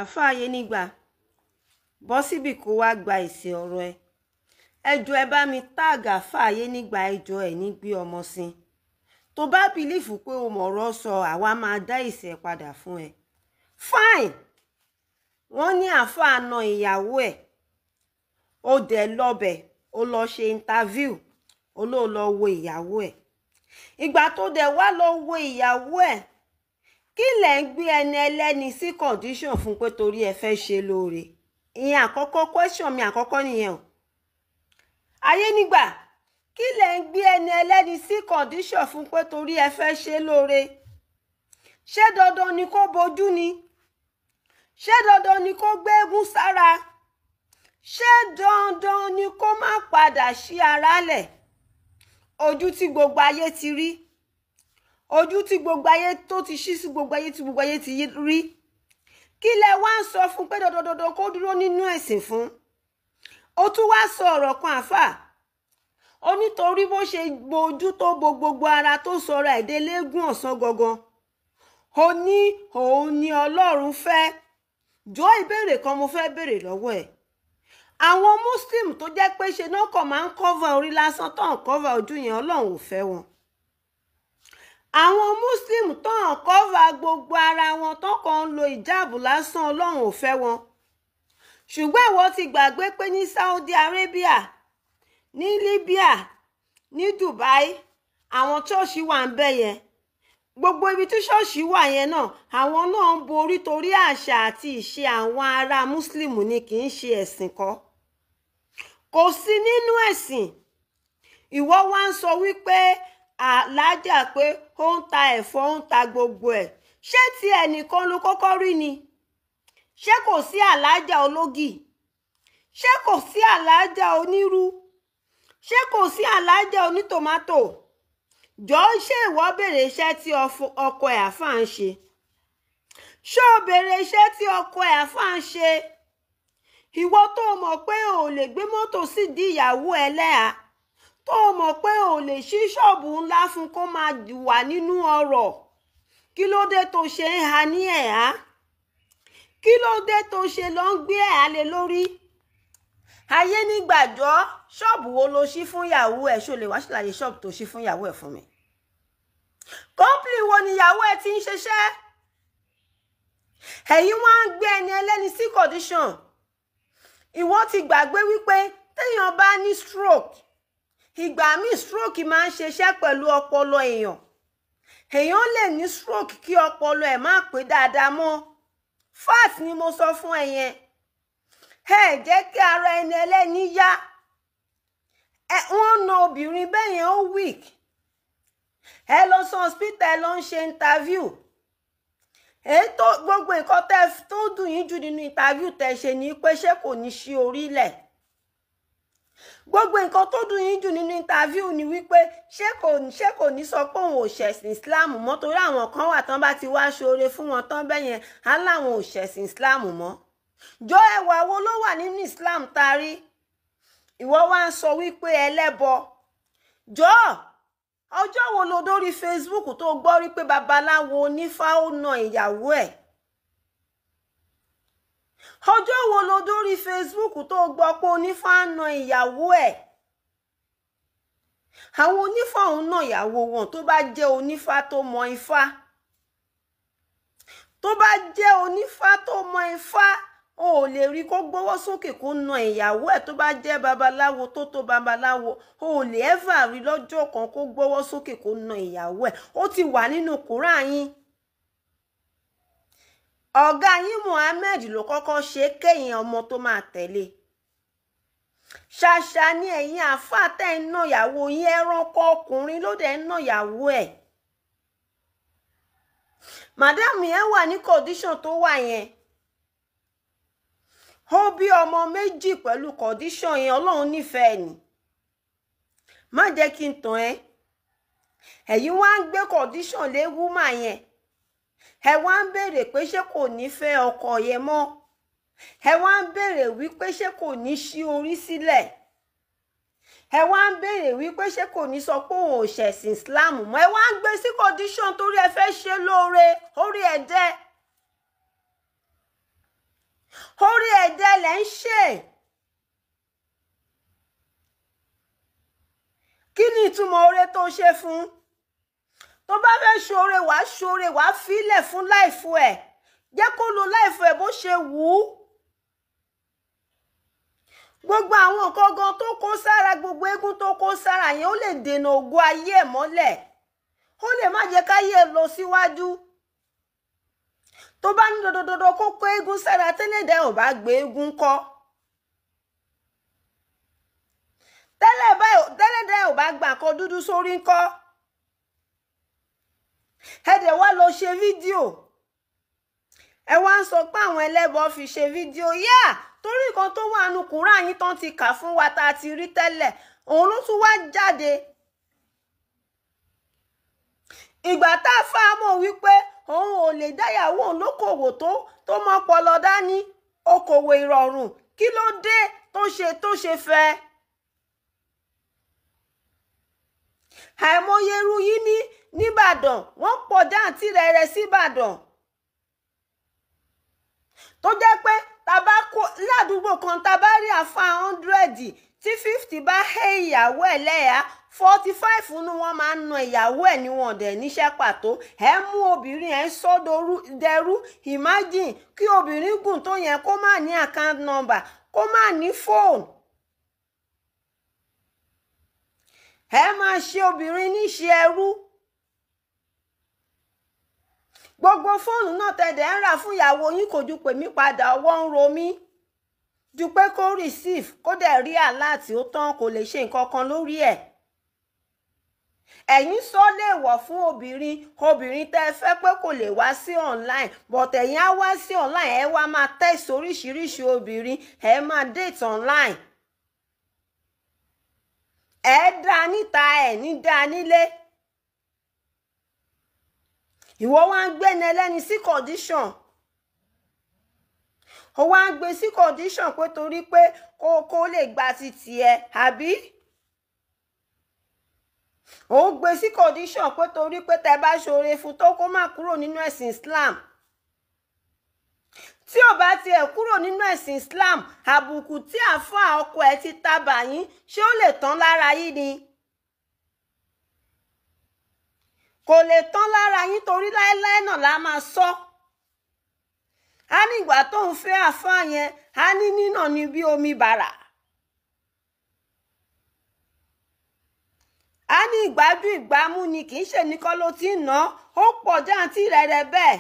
àáfàá Ayénígbà bọ́ síbì kó wá gba èsì ọ̀rọ̀ ẹ. Ẹjọ́ ẹ bá mi táàgì àáfàá Ayénígbà, ẹjọ́ ẹ ní gbé ọmọ sí. Tó bá bìlífù pé o mọ̀rọ̀ sọ, àwa máa dá èsì ẹ padà fún ẹ. Fine. Wọ́n ní àáfàá na ìyàwó ẹ̀. Ó dẹ̀ lọ́bẹ̀, ó lọ ṣe interview, ó lọ wo ìyàwó ẹ̀. Ìgbà tó dẹ̀ wá lọ wo ìyàwó ẹ̀, kí lẹ̀ ń gbé ẹni ẹlẹ́ni sí condition fún pé torí ẹ fẹ́ ṣe lóore? Ìyẹn àkọ́kọ́, question mi àkọ́kọ́ nìyẹn o. Ayénígbà, kí lẹ̀ ń gbé ẹni ẹlẹ́ni sí condition fún pé torí ẹ fẹ́ ṣe lóore? Ṣé dandan ni kó bojú ni? Ṣé dandan ni kó gbégún sára? Ṣé dandan ni kó má padà ṣí ara lẹ̀? Ojú tí gbogbo ayé ti rí, ojú tí gbogbo ayé tó ti ṣí sí gbogbo ayé tí gbogbo ayé ti rí, kí lẹ wá ń sọ fún pé dandan kó dúró nínú ẹ̀sìn fún? Ó tún wá sọ ọ̀rọ̀ kan àfáà, ó nítorí bó ṣe gbojú tó bo gbogbo ara tó sọ̀rọ̀ ẹ̀dẹ́lẹ́gùn ọ̀sán gangan, ó ní òun ni Ọlọ́run fẹ́. Jọ̀ọ́ ìbéèrè kan mo fẹ́ béèrè lọ́wọ́ ẹ̀. Àwọn Muslim tó jẹ́ pé ṣe náà kàn máa ń cover orí lásán, tó ń cover ojú yẹn, Ọlọ́run ò fẹ́ wọn. Àwọn Muslim tó ń cover gbogbo ara wọn, tó kàn ń lo ìjáàbù lásán, Ọlọ́run ò fẹ́ wọn. Ṣùgbọ́n ìwọ ti gbàgbé pé ní Saudi Arabia, ní Libya, ní Dubai, àwọn ṣọ́ọ̀ṣì wà ń bẹ̀ yẹn. Gbogbo ibi tí ṣọ́ọ̀ṣì wà yẹn náà, àwọn náà ń borí torí àṣà àti ìṣe àwọn ará Muslim ni, kì í ṣe ẹ̀sìn kọ́. Kò sí nínú ẹ̀sìn. Ìwọ wá ń sọ wípé alájà pé ó ń ta ẹ̀fọ́, ó ń ta gbogbo ẹ̀. Ṣé ti ẹnìkan ló kọ́kọ́ rí ni? Ṣé kò sí alájà ológì? Ṣé kò sí alájà onírú? Ṣé kò sí alájà onítòmátò? Jọ̀ọ́ ṣé ìwọ béèrè iṣẹ́ tí ọkọ ẹ̀ àfáà ń ṣe? Ṣé o béèrè iṣẹ́ tí ọkọ ẹ̀ àfáà ń ṣe? Ìwọ tó mọ̀ pé o lè gbé mọ́tò sídìí ìyàwó ẹlẹ́à, tó mọ̀ pé o lè ṣí ṣọ́ọ̀bù ńlá fún kó máa wà nínú ọrọ̀, kí ló dé tó ṣe ń ha ní ẹ̀há? Kí ló dé tó ṣe lọ ń gbé ẹ̀há lé lórí? Ayénígbà, jọ̀ọ́ ṣọ́ọ̀bù wo lo ṣí fún ìyàwó ẹ̀? Ṣó lè wá ṣàlàyé ṣọ́ọ̀bù tó ṣí fún ìyàwó ẹ̀ fún mi? Kọ́ńpìlì wo ni ìyàwó ẹ̀ ti ń ṣiṣẹ́? Ẹ̀yin wá ń gbé ẹni ẹlẹ́ni sí condition. Ìwọ ti gbàgbé wípé téèyàn bá ní stroke, ìgbà míì stroke máa ń ṣiṣẹ́ pẹ̀lú ọpọlọ èèyàn. Èèyàn lè ní stroke kí ọpọlọ ẹ̀ má pé dáadáa mọ́. Fact ni mo sọ fún ẹ yẹn. Ẹ jẹ́ kí ara ẹni ẹlẹ́ni yá. Wọ́n na obìnrin bẹ́ẹ̀ yẹn, ó weak. Ẹ lọ sí hospital, ẹ lọ ń ṣe interview. Ètò gbogbo nǹkan tó dùn yín jù nínú interview tẹ́ ṣe ni pé ṣé kò ní ṣí orílẹ̀. Gbogbo nǹkan tó dùn yín jù nínú interview ni wípé ṣé kò ní sọ pé òun ò ṣẹ̀sìn Islam mọ́, torí àwọn kan wà tán bá ti wá ṣoore fún wọn tán bẹ́ẹ̀ yẹn, á láwọn ò ṣẹ̀sìn Islam mọ́. Jọ ẹwà wo ló wà nínú Islam tarí? Ìwọ wá ń sọ wípé ẹlẹ́bọ. Jọ̀ọ́ ọjọ́ wo lo dórí Facebook tó gbọ́ rí pé babaláwo onífá ó na ìyàwó ẹ̀? Ọjọ́ wo lo dórí Facebook tó gbọ́ pé onífá na ìyàwó ẹ̀? Àwọn onífá òun náà ìyàwó wọn tó bá jẹ́ onífá tó mọ ifá. Tó bá jẹ́ onífá tó mọ ifá, o ò lè rí kó gbọ́wọ́ sókè kó na ìyàwó ẹ̀. Tó bá jẹ́ babaláwo tó babaláwo, o ò lè ever rí lọ́jọ́ kan kó gbọ́wọ́ sókè kó na ìyàwó ẹ̀. Ó ti wà nínú Kùránì yín. Ọ̀gá yín Muhammad ló kọ́kọ́ ṣe kéyìn ọmọ tó máa tẹ̀lé. Ṣàṣà ni ẹ̀yin àfáà tẹ́ ń ná ìyàwó yín, ẹranko ọkùnrin ló dẹ̀ ń ná ìyàwó ẹ̀. Madam yẹn wà ní condition tó wà yẹn. Ó bí ọmọ méjì pẹ̀lú condition yẹn, Ọlọ́run nífẹ̀ẹ́ ni. Má jẹ́ kí n tàn ẹ́. Ẹ̀yin wá ń gbé condition lé woman yẹn. Ẹ wá ń béèrè pé ṣé kò ní fẹ́ ọkọ yẹn mọ́. Ẹ wá ń béèrè wípé ṣé kò ní ṣí orí sílẹ̀. Ẹ wá ń béèrè wípé ṣé kò ní sọ pé òun ò ṣẹ̀sìn Islam mọ́. Ẹ wá ń gbé sí condition torí ẹ fẹ́ ṣe lóore, orí ẹ̀ dẹ́. lẹ́ ń ṣe. Kí ni ìtumọ̀ oore tó ṣe fún? Tó bá fẹ́ ṣoore wàá fílẹ̀ fún láìfù ẹ̀. Jẹ́ kó lo láìfù ẹ̀ bó ṣe wù ú. Gbogbo àwọn nǹkan gan tó kó sára, gbogbo eégún tó kó sára yẹn ó lè dènà ògo ayé ẹ̀ mọ́lẹ̀. Ó lè má jẹ́ káyé ẹ̀ lọ síwájú. Tó bá ní dododo kó kó eégún sára tẹ́lẹ̀dẹ̀ ò bá gbé eégún kọ́. Tẹ́lẹ̀dẹ̀ ò bá gbà kan dúdú sórí ńkọ́. Ẹ dẹ̀ wá lọ ṣe fídíò. Ẹ wá ń sọ pé àwọn ẹlẹ́bọ fi ṣe fídíò. Torí nǹkan tó wà nínú Kùránì yín tán ti kà fún wa tá a ti rí tẹ́lẹ̀. Òun ló tún wá jáde. Ìgbà tá a fà á mọ̀ wípé òun ò lè dáyàwó òun lókòwò tó mọ́ pọlọ dání. Okòwò ìrọ̀rùn. Kí ló dé tó ṣe fẹ́? Àìmọye irú yìí níbàdàn, wọ́n pọ̀ jàǹtìrẹrẹ síbàdàn. Tó jẹ́ pé ládùúgbò kan tá bá rí àfa 100 tí 50 bá hẹ́ ìyàwó ẹ̀ lẹ́yà 45 nínú wọn máa ń na ìyàwó ẹ̀ ní wọn dẹ̀ níṣẹ́ pàtó. Ẹ mú obìnrin ẹ̀ sọ dẹrú. Imagine kí obìnrin gùn tó yẹn kó má ní account number, kó má ní phone. Ẹ máa ṣe obìnrin níṣẹ́ ẹrú. Gbogbo fóònù náà tẹ̀dẹ̀ ń rà fún ìyàwó yín kò ju pè mí padà, ọwọ́ ń ro mí. Ju pé kó receive kó dẹ̀ rí àláàtì ó tán, kò lè ṣe nǹkan kan lórí ẹ̀. Ẹ̀yin sọ lè wọ̀ fún obìnrin tẹ́ fẹ́ pé kò lè wá sí online, but ẹ̀yin á wá sí online, ẹ wá máa text oríṣiríṣi obìnrin, ẹ máa date online. Ẹ dá níta, ẹ ní dá nílé. Ìwọ wá ń gbé ní ẹlẹ́ni sí condition. Ó wá ń gbé sí condition pé torí pé kó lè gba ti tiẹ̀, àbí? Ó gbé sí condition pé torí pé tẹ́ bá ṣoore fún tó kó má kúrò nínú ẹ̀sìn Islam. Tí ò bá tiẹ̀ kúrò nínú ẹ̀sìn Islam, àbùkù tí àáfàá ọkọ ẹ̀ ti tábà yín, ṣé ó lè tán lára yín ni? Kò lè tán lára yín torí láéláé náà la máa sọ. A ní ìgbà tó ń fẹ́ àáfàá yẹn, a ní nínà ní bí omi bàrà. A ní ìgbájú ìgbámú ni, kì í ṣe nìkan ló ti ń ná, ó pọ̀ jàǹtìrẹrẹ bẹ́ẹ̀.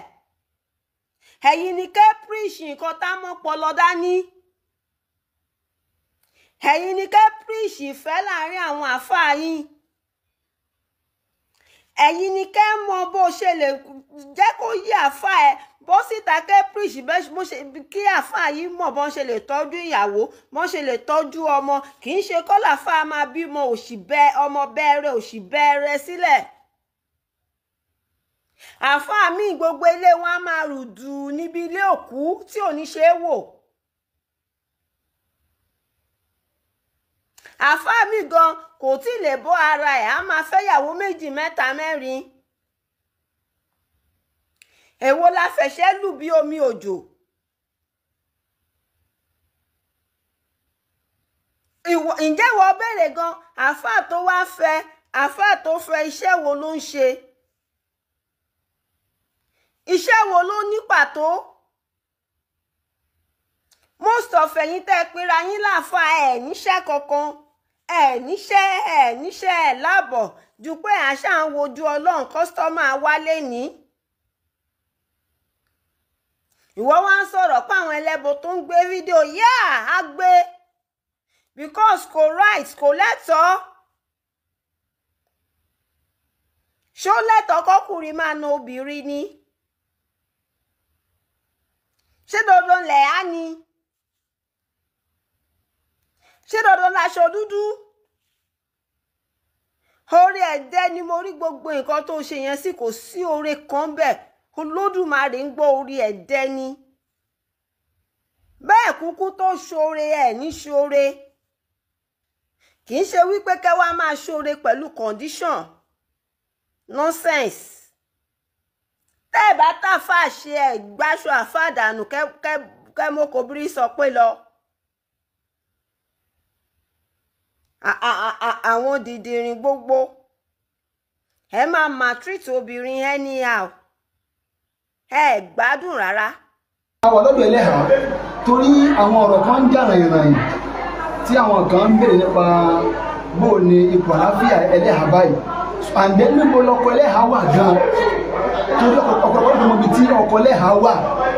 Ẹ̀yin ni kẹ́ preach nǹkan tá mọ́ pọlọ dání. Ẹ̀yin ni kẹ́ preach ìfẹ́ láàrin àwọn àáfàá yín. Ẹ̀yin ni kẹ́ mọ bó ṣe lè jẹ́ kó yí àáfàá ẹ bó síta kẹ́ preach kí àáfàá yìí mọ̀ bọ́n ṣe lè tọ́jú ìyàwó, bọ́n ṣe lè tọ́jú ọmọ. Kì í ṣe kọ́ làáfàá máa bímọ ọmọ bẹ́ẹ̀rẹ̀ òṣì bẹ́ẹ̀rẹ̀ sílẹ̀. Àáfàá mi gbogbo ilé wọn á máa rùdù níbi ilé òkú tí ò ní ṣe é wò. Àáfàá mi gan kò tí lè bọ́ ara ẹ̀, á máa fẹ́yàwó 2, 3, 4. Èwo la fẹ̀ṣẹ́ lù bí omi òjò. Ǹjẹ́ ìwọ béèrè gan àáfàá tó wá fẹ́, àáfàá tó fẹ́ iṣẹ́ wo ló ń ṣe? Iṣẹ́ wo ló ní pàtó? Most of ẹ̀yin tẹ́ pera yín láàfáà ẹ̀ níṣẹ́ kankan, ẹ̀ níṣẹ́ láàbọ̀ ju pé àṣà ń wojú Ọlọ́run kọ́sítọ́mà wálé ní. Ìwọ wá ń sọ̀rọ̀ pé àwọn ẹlẹ́bọ tó ń gbé fídíò á gbé because kò right, kò lẹ́tọ̀ọ́. Ṣó lẹ́tọ̀ọ́ kọ́kùnrin máa na obìnrin ni? Ṣé dandan lẹ̀ á ni? Ṣé dandan laṣọ dúdú? Oore ẹ̀dẹ́ ni mo rí gbogbo nǹkan tó ṣe yẹn sí, kò sí oore kan bẹ́ẹ̀. Olódùmarè ń gbọ́ oore ẹ̀dẹ́ ni. Bẹ́ẹ̀ kúkú tó ṣoore ẹ̀ ní ṣoore. Kì í ṣe wípé kẹ́ wá máa ṣoore pẹ̀lú condition. Nonsense. Tẹ́ ẹ̀ bá tàfà ṣe ẹ̀ gbáṣọ àfàdànù kẹ́ mo kò bírí sọ pé lọ. àwọn dìdìrín gbogbo ẹ máa maltreat obìnrin anyhow ẹ gbádùn rárá. àwọn lọ́dọ̀ ẹlẹ́hàá torí àwọn ọ̀rọ̀ kan ń jà ràyìnràyìn tí àwọn kan ń béèrè nípa bó ni ipò àlàáfíà ẹlẹ́hàá báyìí àǹdẹ́ níbo lọkọ ẹlẹ́hàá wà gan-an torí ọ̀pọ̀lọpọ̀ ọdún mọ́bi tí ọkọ ẹlẹ́hàá wà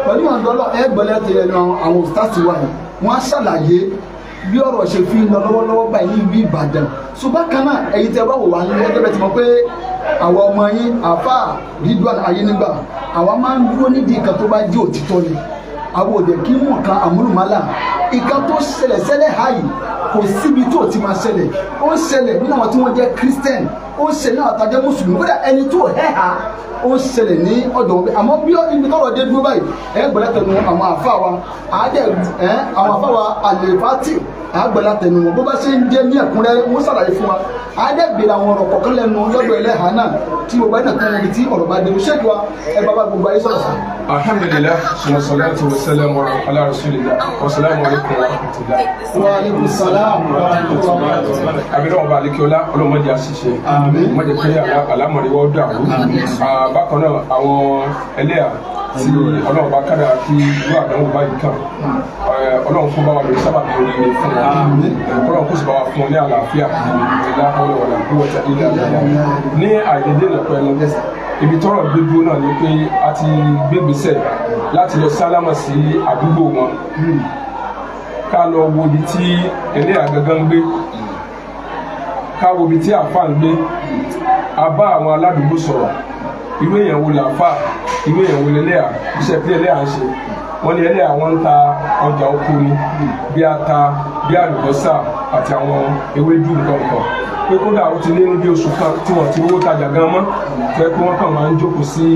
pẹ̀lú ọ̀dọ́ ẹgbẹ̀lẹ́ tó yẹ lọ àwọn òsítàsì wa yìí wọ́n á ṣàlàyé bí ọ̀rọ̀ ṣe fi ń lọ lọ́wọ́lọ́wọ́ báyìí ní ìlú Ìbàdàn ṣùgbọ́n kan náà ẹ̀yin tẹ́ bá wò wá nílé ẹgbẹ́ ti mọ̀ pé àwọn ọmọ yín àáfàá Ridwan Ayénígbà àwa máa ń dúró nídìí nǹkan tó bá jẹ́ òtítọ́ ni àwọn òde kí mú nǹkan àmúlùmálà nǹkan tó ṣẹlẹ̀ ṣẹlẹ̀ háyì kò síbi tó ti máa ṣẹlẹ̀ ó ń ṣẹlẹ̀ nínú àwọn tí wọ́n jẹ́ Christian ó ń ṣẹlẹ̀ náà àtàjẹ́ mùsùlùmí kódà ẹni tó hẹ́hà ó ń ṣẹlẹ̀ ní ọ̀dọ̀ wọn àmọ́ bí ibi tọ́rọ̀ dé dúró báyìí gbọ́dọ̀ tẹnu àwọn àfa wa àwọn àfa wa àlèfàtì àgbẹ̀lá tẹnu wọn bó bá ṣe ń jẹ́ ní ẹ̀kúnrẹ́rẹ́ wọ́n ṣàlàyé fún wa àádẹ́gbèrè àwọn ọ̀rọ̀ kọ̀ọ̀kan lẹ́nu lọ́dọ̀ ẹlẹ́hàá náà tí mo bá nàkan ẹni tí ọ̀rọ̀ bá dé o ṣéèkì wa ẹ bá gbogbo ayé sọ̀rọ̀ sí. alhamdulillah wa salatu wa salam ala rasulillah wa salamu alaykum wa rahmatullah. wa aleykum salaam wa rahmatullah. abẹ́rẹ́ wọn bá aleke ọlá ọlọ́mọdé àṣìṣe ọmọdé pé alámọ̀rí wọ́n dàrú bákan náà àwọn ẹlẹ́yà tí ọlọ́run bá kára kí irú àdánwò báyìí kàn ọlọ́run kó bá wà lórí sábà lórí ilé fún wọn ọlọ́run kó sì bá wà fún wọn ní àlàáfíà ìlà ọlọ́wọ̀lá kó wọ́tà ilé àlàáfíà ní àìlédè lọ́pọ̀ ẹnu ibi tọ́rọ̀ gbé dúró náà ni pé a ti gbégbèsè láti lọ sálámà sí àdúgbò wọn ká lọ wo ibi tí ẹlẹ́yà gangan ń gbé ká wo ibi tí àfáà ń gbé a bá àwọn aládùúgbò sọ̀rọ̀ irú èèyàn wo làáfà irú èèyàn wo lẹ́lẹ́à iṣẹ́ pé ẹlẹ́à ń ṣe wọ́n ní ẹlẹ́à wọ́n ń ta ọjà oko ni bí ata bí àlùbọ́sà àti àwọn ewédú nǹkan pé kódà ó ti lé ní bí oṣù kan tí wọ́n ti owó tajà gan mọ́ tó yẹ pé wọ́n kàn máa ń jókòó sí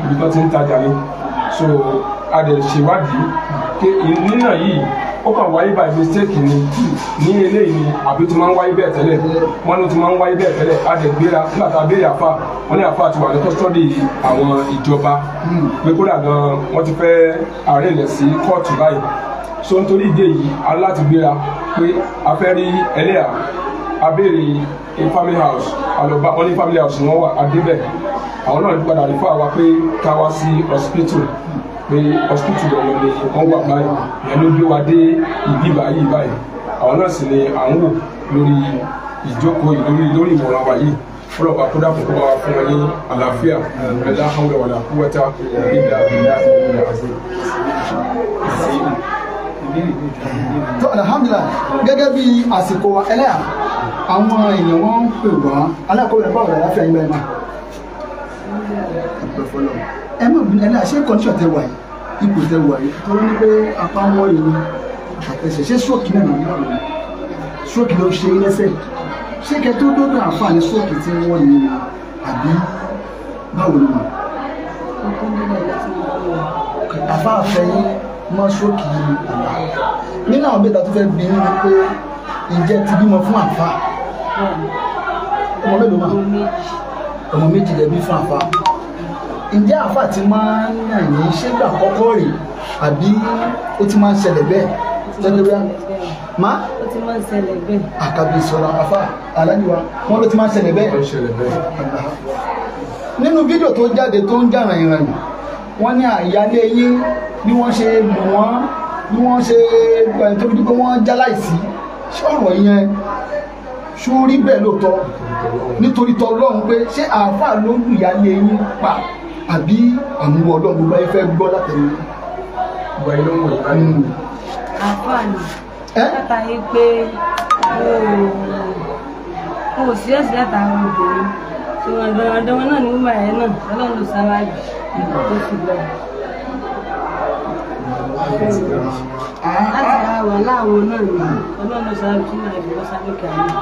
ibi tó ti ń tajà ni so a dẹ̀ ṣèwádìí pé nínà yìí ó kàn wáyé by mistake ni ní eléyìí ni àbí tó máa ń wáyé bẹ́ẹ̀ tẹ́lẹ̀ wọ́n ló ti máa ń wáyé bẹ́ẹ̀ tẹ́lẹ̀ a dẹ̀ gbéra nígbà tá a béèrè àfà wọ́n ní àfà ti wà ní kọ́sítọ́dì àwọn ìjọba pé kódà gan wọ́n ti fẹ́ àárẹ̀ ilẹ̀ sí kóòtù báyìí so nítorí ìdí èyí a láti gbéra pé a fẹ́ rí ẹlẹ́yà a béèrè family house àlọ́ba wọ́n ní family house wọ́n wà adébẹ̀ àwọn náà ti padà rí fún àwa pé ká wá sí hospital pé hospital lọ́wọ́ ni wọ́n wà báyìí ìyẹn ló gbé wa dé ibi báyìí àwọn náà sì ni à ń wò lórí ìjókòó lórí ìmọ̀ràn wa yìí fọlọ́pàá kó dàpọ̀ kó bá wa fún wọn ní àlàáfíà ẹ̀dá hawla wala quwwata illa billahi al-azim. tó alhamdulilah gẹ́gẹ́ bí àsìkò ẹlẹ́yà àwọn èèyàn wọn ń pè wá alákòwé ẹ̀fọ́ ọ̀rọ̀ àlàáfíà yín báyìí náà ẹ mọ̀ bí ẹlẹ́yà ṣé kọ́ńtíṣọ̀ tẹ wà yìí ipò tẹ wà yìí tó ní pé apá wọn yìí àtẹ̀sẹ̀ ṣé stroke náà ní báwo stroke ló ṣe lẹ́sẹ̀ ṣé kẹ tó dọ́dọ̀ àǹfààní stroke tí wọ́n ní àbí báwo ni wọn. àfáàfẹ́ yín mọ́ stroke yìí nínú àwọn bẹ́ẹ̀ tó fẹ́ bí ní pé ǹjẹ́ ti bímọ fún àfá ọmọ mélòó máa ọmọ méjì lẹ́bí fún àfá ǹjẹ́ àfá ti máa ń yàn ní ṣégbà kọ́kọ́ rè àbí ó ti máa ń ṣẹlẹ̀ bẹ́ẹ̀ tẹ́lẹ̀ má ó ti máa ń ṣẹlẹ̀ bẹ́ẹ̀ àkàbí ìsọ̀rọ̀ àfá aláníwá wọn ló ti máa ń ṣẹlẹ̀ bẹ́ẹ̀ nínú fídíò tó jáde tó ń jà ràyìnràyìn wọ́n ní àyálé yín bí wọ́n ṣe lù wọ́n bí wọ́n ṣe tó bí pé wọ́n jáláìsí ṣọ́rọ̀ yẹn ṣó rí bẹ́ẹ̀ lóòótọ́ nítorí tọ́lọ́run pé ṣé àáfàá ló lù ìyálé yín pa àbí àmúwọ ọlọ́run bá yẹ fẹ́ gbọ́ látẹ̀lé ìgbà yìí ló ń wọ̀ ìbáyìí. àáfàá ni látàrí pé o ò sí ẹ̀sìn látàrí obìnrin tí wọ́n dán wọn náà ní wúmọ̀ ẹ̀ náà ọlọ́run ló sára jù tó fi lọ. láti ara wà láwọn náà ní ọlọ́run ló sára jù náà ìbọn sábẹ́kẹ̀ àná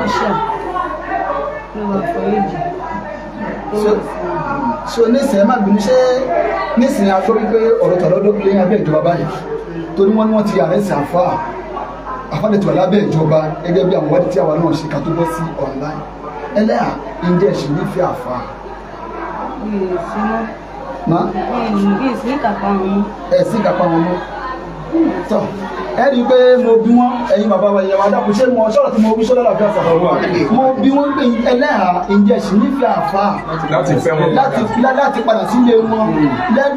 ọ̀ṣà ló wà fọ́yéjì. so nísìnyí má bínú ṣé nísìnyí a gbọ́ wípé ọ̀rọ̀ tàlọ́dọ́ pé abẹ́ ìjọba báyìí torí wọ́n ní wọ́n ti àrẹ́sì àfáàlẹ̀ tó wà lábẹ́ ìjọba gẹ́gẹ́ bí àwọn wádìí tí àwa náà ṣe ká tó bọ́ sí online ẹlẹ́yà ǹjẹ́ ṣì nífẹ̀ẹ́ àfa. bí ìsìn kápá wọn mú. ẹ̀sìn kápá wọn mú. tọ́ ẹ rí i pé mo bí wọn ẹ̀yin bàbá wa ìyàwó adákùn ṣé mo sọ̀rọ̀ tí mo bí sọ́dọ̀ àbí àfà mo bí wọn pé ẹlẹ́hà ìjẹ́ sì nífẹ̀ẹ́ àfà láti padà sílé wọn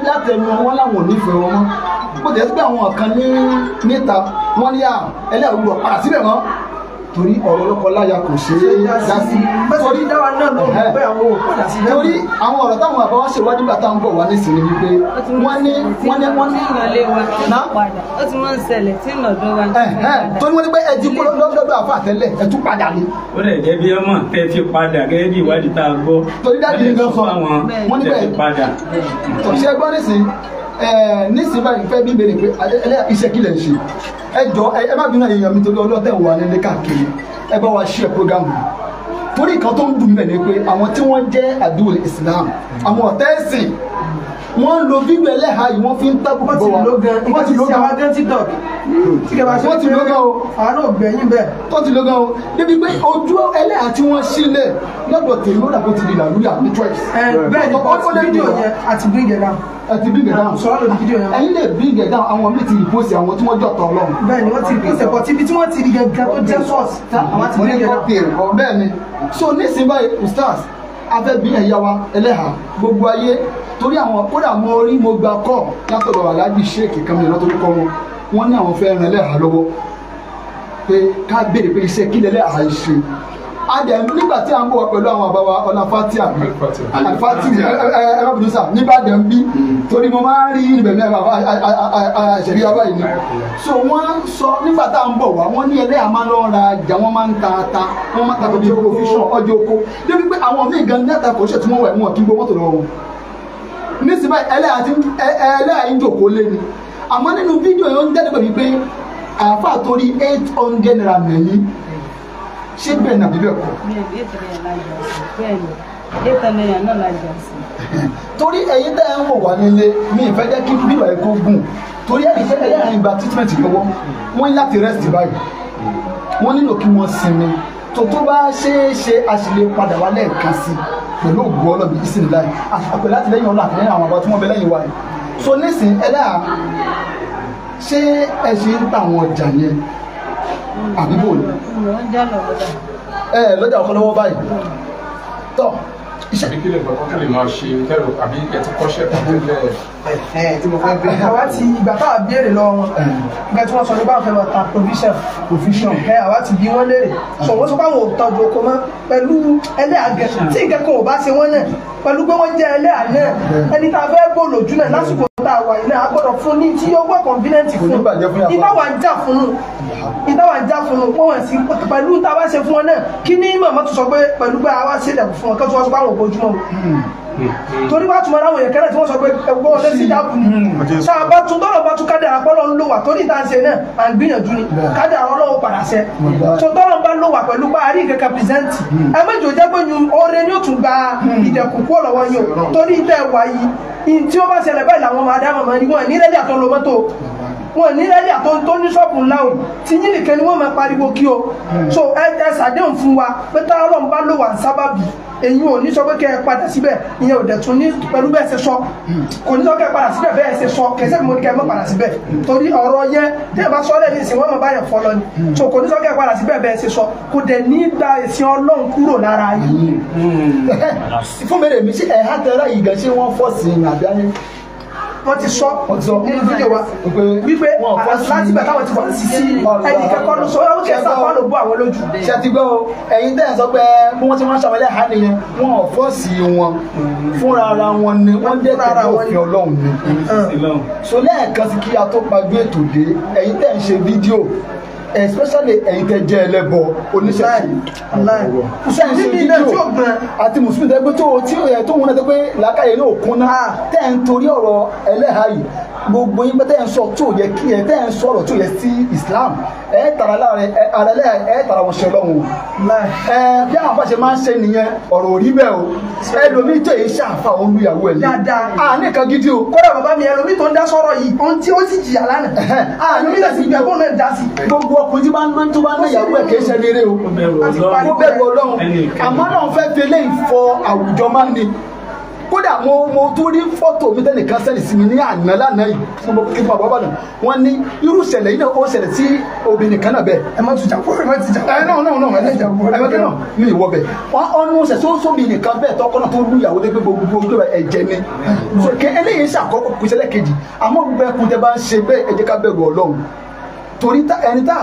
látẹnu wọn láwọn ò nífẹ̀ẹ́ wọn mọ́ bó tẹ̀ sí pé àwọn kan níta wọ́n ní ẹlẹ́hà òwúrọ̀ padà síbẹ̀ mọ́ torí ọ̀rọ̀ lọ́kọláya kò ṣe é dá sí torí dáwà náà ló ń pẹ́ àwọn òpadà sí lẹ́wọ̀n torí àwọn ọ̀rọ̀ táwọn àbáwá ṣèwádìí gbà táwọn bọ̀ wá nísìnyí wípé wọ́n ní ìrọ̀lẹ́ wa padà ó ti máa ń ṣẹlẹ̀ tí ìnàdọ́ wa torí wọ́n ní pé ẹjí kó lọ́dọ̀ àfa àtẹ́lẹ̀ ẹ tún padà ní. ó lè jẹ́ bí ọmọ tẹ́ fi padà gẹ́gẹ́ bí ìwádìí tá a gbọ́ torí dáàbì ní gan sọ wọ́n ní bẹ́ẹ̀ tọ̀ṣẹ́ gbọ́ nísìnyí báyìí fẹ́ bí bèrè pé iṣẹ́ kí lẹ̀ ń ṣe ẹ jọ ẹ má bínú èèyàn mi torí ọlọ́tẹ̀ wà nílé káàkiri ẹ bá wa ṣe program torí nǹkan tó ń dùn mí ni pé àwọn tí wọ́n jẹ́ àdúgbò Islam àwọn ọ̀tá ẹ̀sìn wọ́n ń lo fídíò ẹlẹ́hà yìí wọ́n fi ń tábù bọ̀ wá wọ́n ti ló gan àwọn gan TikTok wọ́n ti ló gan o àwọn náà gbẹ̀yìn bẹ́ẹ̀ wọ́n ti ló gan o débi pé ojú ẹlẹ́hà tí wọ́n sílẹ̀ lọ́dọ̀ tèmi ó dàbò ti di làlúyà ní choice. bẹ́ẹ̀ ni ó fídíò yẹn àti bring it down. àti bring it down sọ̀rọ̀ lórí fídíò yẹn. ẹ̀yin lè bring it down àwọn míì ti repost àwọn tí wọ́n jọ tọ̀ Ọlọ́run. bẹ́ẹ̀ ni wọ́n ti repost ẹ̀kọ́ tíbi tí wọ́n ti rí gẹ́gẹ́ tó jẹ́ source àwọn ti bring it down. bẹ́ẹ̀ ni so nísìnyí báyìí ustaz afẹ́bí ẹ̀yà wa ẹlẹ́hà gbogbo ayé torí àwọn kódà mo rí mo gba kọ́ látọ̀dọ̀ aláàjì sheik kan mi lọ́tọ́ kọ́ wọn ní àwọn fẹ́ ran ẹlẹ́hà lọ́wọ́ pé ká béèrè pé iṣẹ́ kí lẹ́lẹ́hà ṣe adẹ nígbà tí a ń bọ̀ pẹ̀lú àwọn àbáwá ọ̀nà fatia ẹ̀rọ̀bìnúsà nígbàdàn ń bí torí mo máa ń rí ibẹ̀ mẹ́rin àṣẹ̀rí ọba yìí ni so wọ́n sọ nígbà tá à ń bọ̀ wá wọ́n ní ẹlẹ́yà máa ń lọ ra ìjà wọ́n máa ń ta ata wọ́n máa ń ta provision ọjọ́ oko débi pé àwọn míì gan ní àtàkùn ṣètò wọn wẹ̀ wọn kí n gbọ́ mọ́tò lọ́wọ́ wọn nísìnyí ẹlẹ́yà ń jòkó lé ni àmọ́ nínú fídíò yẹn ó ń jáde pẹ̀lú pé àáfàá torí 800 naira nìyí ṣé bẹ́ẹ̀ nàbí bẹ́ẹ̀ kọ́. torí ẹ̀yin tẹ́ ẹ ń wò wá nílé mi ìfẹ́ jẹ́ kí bíbá ẹ̀ kó gùn torí ẹ̀yin tẹ́ ẹ̀yà ẹ̀yin gba treatment lọ́wọ́ wọ́n ní láti rest báyìí wọ́n nílò kí wọ́n sinmi tó bá ṣeé ṣe a sì lè padà wá lẹ́ẹ̀kan sí pẹ̀lú ògùn ọlọ́bì ìsìn láì àpẹẹrẹ láti lẹ́yìn ọlọ́ àtìlẹ́yìn àwọn àbá tí wọ́n bẹ lẹ́yìn wa yìí so nísìn ẹlẹ́à ṣé ẹ ṣe ń ta àwọn ọjà yẹn àbí bò ní. lọ́jà ọkọ lọ́wọ́ báyìí tọ́ iṣẹ́ ìpínlẹ̀ ìgbàgbọ́ kí lè máa ṣe kẹrù àbí ẹ ti kọ́ṣẹ́ pàtẹ́lẹ̀. tí mo fẹ́ bẹ̀rẹ̀ àwa ti ìgbà tá a béèrè lọ́wọ́ wọn ìgbà tí wọ́n sọ nípa àfẹ́ máa ta provision àwa ti bí wọ́n léèrè sọ wọ́n sọ pé àwọn ò tọ́jú oko mọ́ pẹ̀lú ẹlẹ́àgẹ̀ tí ìkẹ́kọ̀ọ́ ò bá ṣe wọ́n náà pẹ̀lú pé wọ́n jẹ́ ẹlẹ́à náà ẹni tá a fẹ́ gbò lójú náà lásìkò tá a wà yìí náà a gbọ́dọ̀ fún ní tí ó gbọ́ convenient fún ìtawà ń jà fún un wọ́n wọ̀n sí pẹ̀lú tá a bá ṣe fún wọn náà kí ní màmá tó sọ pé pẹ̀lú pé a wá ṣe dẹ̀kù fún wọn kí wọ́n sọ pé àwọn ògbójúmọ́ torí wá túnmọ̀ láwọn èèyàn kẹ́lẹ̀ tí wọ́n sọ pé ẹgbọ́n ọdẹ́ sí dákù ní sáà bá tún tọ́lọ̀ bá tún kádàrà pọ́lọ̀ ń lò wà torí ìta ṣe náà à ń gbìyànjú ni kádàrà ọlọ́wọ́ padà ṣẹ tó tọ́lọ̀ bá lò wà pẹ̀lú bá rí ìkẹ́kẹ́ pìrìsẹ́ǹtì ẹ méjì ò jẹ́ pé yun oore ni ó tún gba ìdẹ̀kùn kú ọ̀lọ́wọ́ yìí torí ìtẹ́ wà yìí tí ó bá ṣẹlẹ̀ báyìí làwọn máa dá màmá ní wọn ní rẹ́dí àtọ́ lo mọ́tò wọn ní rẹ́dí àtọ́ tó ní ṣọ́ọ̀bù ńlá o tí yín nìkan ni wọ́n máa pariwo kí o so ẹ ṣàdéhùn fún wa pé tá Ọlọ́run bá lò wà ń sábàbí èyí ò ní sọ pé kẹ́ ẹ padà síbẹ̀ ìyẹn ò dẹ̀ tún ní pẹ̀lú bẹ́ẹ̀ ṣe sọ kò ní sọ kẹ́ ẹ padà síbẹ̀ bẹ́ẹ̀ ṣe sọ kẹsẹ́ mi mo ní kẹ́ ẹ má padà síbẹ̀ torí ọ̀rọ̀ yẹn tí ẹ bá sọ lẹ́yìn ìsìn wọ́n mọ̀ báyẹn fọ́ lọ ni so kò ní sọ kẹ́ ẹ padà síbẹ̀ bẹ́ẹ̀ ṣe sọ kò dẹ̀ ní gba èsì Ọlọ́run kúrò lára yìí. fún mi rè mí ṣe ẹ̀há tẹ́lá yìí gan ṣé wọ́n fọ́ sí i àbí ayé wọ́n ti sọ nínú fídíò wa wípé láti bẹ̀ táwọn ti wà sí ẹnì kẹ́kọ̀ọ́ ló sọ ó kẹ́ sáfà ló bó àwọn lójú. ṣe ti gbọ́ ẹ̀yin tẹ́ ẹ̀ sọ pé bí wọ́n ti máa ń ṣàwọlé ha nìyẹn wọn ò fọ́ọ̀sì wọn fúnra ara wọn ni wọ́n jẹ́ tẹ̀lé òfin Ọlọ́run ni. so lẹ́ẹ̀kan sí kí a tó pajú ètò dé ẹ̀yin tẹ́ ẹ̀ ń ṣe fídíò especially ẹ̀yin tẹ́ jẹ́ ẹlẹ́bọ oníṣẹ̀ṣe ṣe ń ṣe fídíò àti mùsùlùmí tẹ́gbẹ́ tó wọn tẹ́gbẹ́ làákàyè náà kúnná tẹ́ ń torí ọ̀rọ̀ ẹlẹ́hà yìí gbogbo yín tẹ́ ń sọ tó yẹ kí ẹ tẹ́ ń sọ̀rọ̀ tó yẹ sí Islam ẹ tara láàrin ara ẹlẹ́hà ẹ tara wọn ṣe Ọlọ́run bí àwọn afáṣe máa ń ṣe nìyẹn ọ̀rọ̀ òrí bẹ́ẹ̀ o ẹlòmíì tó yẹ ṣàfà olúyàwó ẹ̀ ní nǹkan gidi o. kódà bàbá mi ẹlòmíì tó ń dá sọ̀rọ̀ yìí ohun tí ó sì jìyà lánàá ẹlòmíì lè sì gbẹ bọ́ọ̀lù ẹ̀ dá sí. gbogbo ọkùnrin tí bá ń tó bá ń náyàwó ẹ̀ kìí ṣe rere o ó bẹ̀rù Ọlọ́run àmọ́ náà fẹ́ fi eléyìí fọ àwùjọ máa ń ní kódà mo tún rí fọ́tò mi tẹ́nìkan sẹ́ni sí mi ní àná lánàá yìí fún mo kí n bàbá bàdàn wọ́n ní irú ìṣẹ̀lẹ̀ yìí náà ó ṣẹlẹ̀ sí obìnrin kan náà bẹ́ẹ̀. ẹ má tujà fún ẹ má tujà. ẹ náà mi ìwọ bẹ̀ wọ́n ọ̀nù ṣẹ̀ sóbì nìkan bẹ́ẹ̀ tọkọ náà tó lù ìyàwó dé pé gbogbo ẹ̀jẹ̀ ni eléyìí ṣàkọ́kọ́ kò ṣẹlẹ̀ kejì àmọ́ gbogbo ẹkùn tẹ bá ń ṣe bẹ́ẹ̀ ẹ jẹ́ ká bẹ̀rù Ọlọ́run torí ẹni tá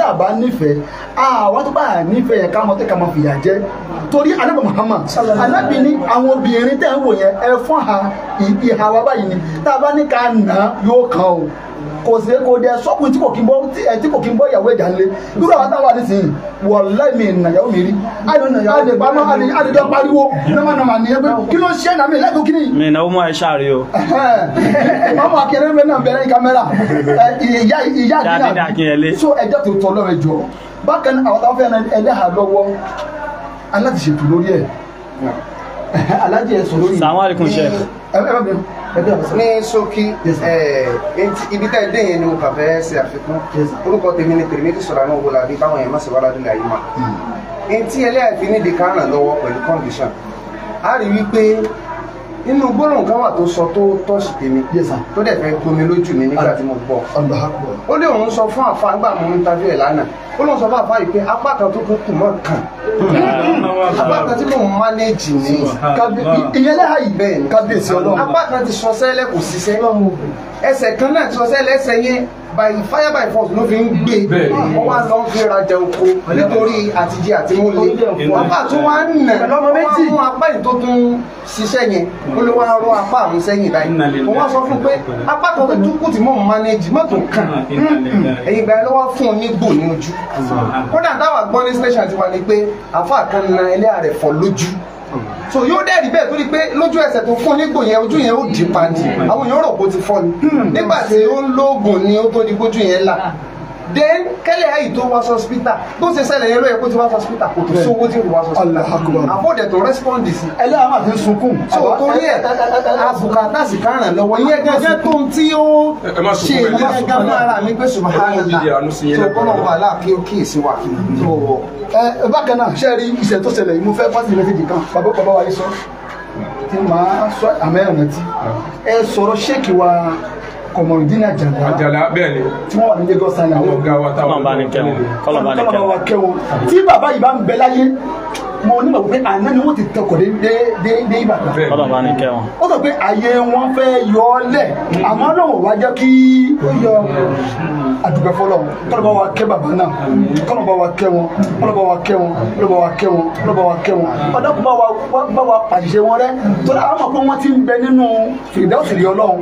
a bá nífẹ̀ẹ́ àwọn tó bá nífẹ̀ẹ́ yẹn káwọn tẹ́ ká máa fìyà jẹ torí Ànábì Muhammad Ànábì ní àwọn obìnrin tẹ́ ń wò yẹn ẹ fún ìhà wa báyìí ni tá a bá ní ká nà yóò kàn o kò sí kò dẹ sọkùn tí kò kí n bọ́ ìyàwó ẹ̀jà ńlẹ̀ irú àwọn táwa nísìnyí wallahi mi ìnàyàwó mi rí àdìjọ pariwo nàmànàmà ní ẹgbẹ́ kí ló ṣe nàmì lẹ́gbẹ̀ẹ́ kí ni. mi ìnáwó mọ ẹ ṣáàrí o. mọ́mọ́ akẹ́rẹ́ bẹ́ẹ̀ náà bẹ̀rẹ̀ kámẹ́rà ìyá àdínà so ẹjọ́ tó tọ́ lọ́rọ̀ ẹjọ́ bákan náà àwọn táwọn fẹ́ ẹlẹ́hà lọ́wọ́ aláti ṣètò lórí ẹ̀ alájẹ ẹ̀sùn lórí. Assalamu alaikum Sheikh. ní ṣókí ibi tẹ́ ẹ dé yẹn ni mo kàn fẹ́ ṣe àfikún orúkọ tèmi ni tèmi ti sọ̀rọ̀ àwọn òwò làbí báwọn yẹn má ṣe wá ládùúgbò ayé mà ẹni tí ẹlẹ́yà fi ní ìdíkà ràn lọ́wọ́ pẹ̀lú condition a rí wípé nínú gbólóhùn kan wà tó sọ tó tọ́sí tèmi tó dẹ̀ fẹ́ gbomi lójú mi nígbà tí mo gbọ́ ó lé òun sọ fún àfa nígbà mo ń tajú ẹ̀ lánàá ó lóun sọ fún àfa yìí pé apá kan tó kún kù mọ́ kàn apá kan tí mò ń mánéjì ní ìyẹn lẹ́hà yìí bẹ́ẹ̀ kábíyèsí Ọlọ́run apá kan ti sọ sẹ́lẹ̀ kò ṣiṣẹ́ ẹsẹ̀ kan náà ti sọ sẹ́lẹ̀ ẹsẹ̀ yẹn by fire by force ló fi ń gbé wọ́n wá lọ ń fi rajà oko nítorí àtijẹ àti múlẹ̀ apá tó wá ń nà wọ́n mú apá yìí tó tún ṣiṣẹ́ yẹn ó ló wá rọ apá àwọn sẹ́yìn báyìí wọ́n wá sọ fún pé apá kan tó tún kù tí mò ń manage mọ́tò kan ẹ̀yìn ìgbà yẹn ló wá fún un ní gbò ní ojú kódà táwa gbọ́ ní station ti wà ní pé àfa kan na ẹlẹ́yà rẹ̀ fọ́ lójú so yóò dẹ́rì bẹ́ẹ̀ torí pé lójú ẹsẹ̀ tó fún nígbò yẹn ojú yẹn ó di pàdé àwọn èèyàn rò bó ti fọ́ ni nígbà tí ó ń lóògùn ni ó tó di gbójú yẹn là then kẹ́lẹ́ ayì tó wá sọ́spítà tó ṣe ṣẹlẹ̀ yẹn ló yẹ kó ti wá sọ́spítà kò tó sówó tí ó wá sọ́spítà àbọ̀dẹ̀ tó rẹ́spọ́ndì sí. ẹlẹ́yà máa fi ń sunkún. so torí ẹ̀ àbùkátà sì káràn lọ́wọ́ yẹn gẹ́gẹ́ tó ń tí ó ṣe gẹ́gẹ́ fún ara mi pé subhanallah tó kọ́nà wà láàkí ó kíyèsí wa. bákan náà ṣe rí ìṣẹ̀ tó ṣẹlẹ̀ yìí mo fẹ́ pàṣẹ mẹ́sẹ̀jì kan bàbá wa yìí sọ tí màá sọ àmẹ́rin tí ẹ sọ̀rọ̀ ṣéèkì wa Kọmọrùdínà Àjàlá bẹ́ẹ̀ ni tí wọ́n wà ní Lagos Island àwọn ọ̀gá wa táwọn bá ní kẹwọn tí bàbá yìí bá ń bẹ láyé mo nígbà pé àná ni wọ́n ti tọkọ̀ dé Ìbàdàn kọ́lọ̀ bá ní kẹwọn. ó sọ pé àyè wọn fẹ́ yọ ọ́ lẹ̀ àmọ́ lọ́wọ́ wá jẹ́ kí ó yọ àdùgbẹ́ fọlọ́ kọ́lọ̀ bá wa kẹ́ bàbá náà kọ́lọ̀ bá wa kẹ́ wọn kọ́lọ̀ bá wa kẹ́ wọn kọ́lọ̀ bá wa kẹ́ wọn kọ́lọ̀ bá wa kẹ́ wọn ọ̀dọ́kùn bá wa pàṣẹ wọn rẹ tó dáa mọ̀ pé wọ́n ti ń bẹ nínú fìdáwùsì Ọlọ́run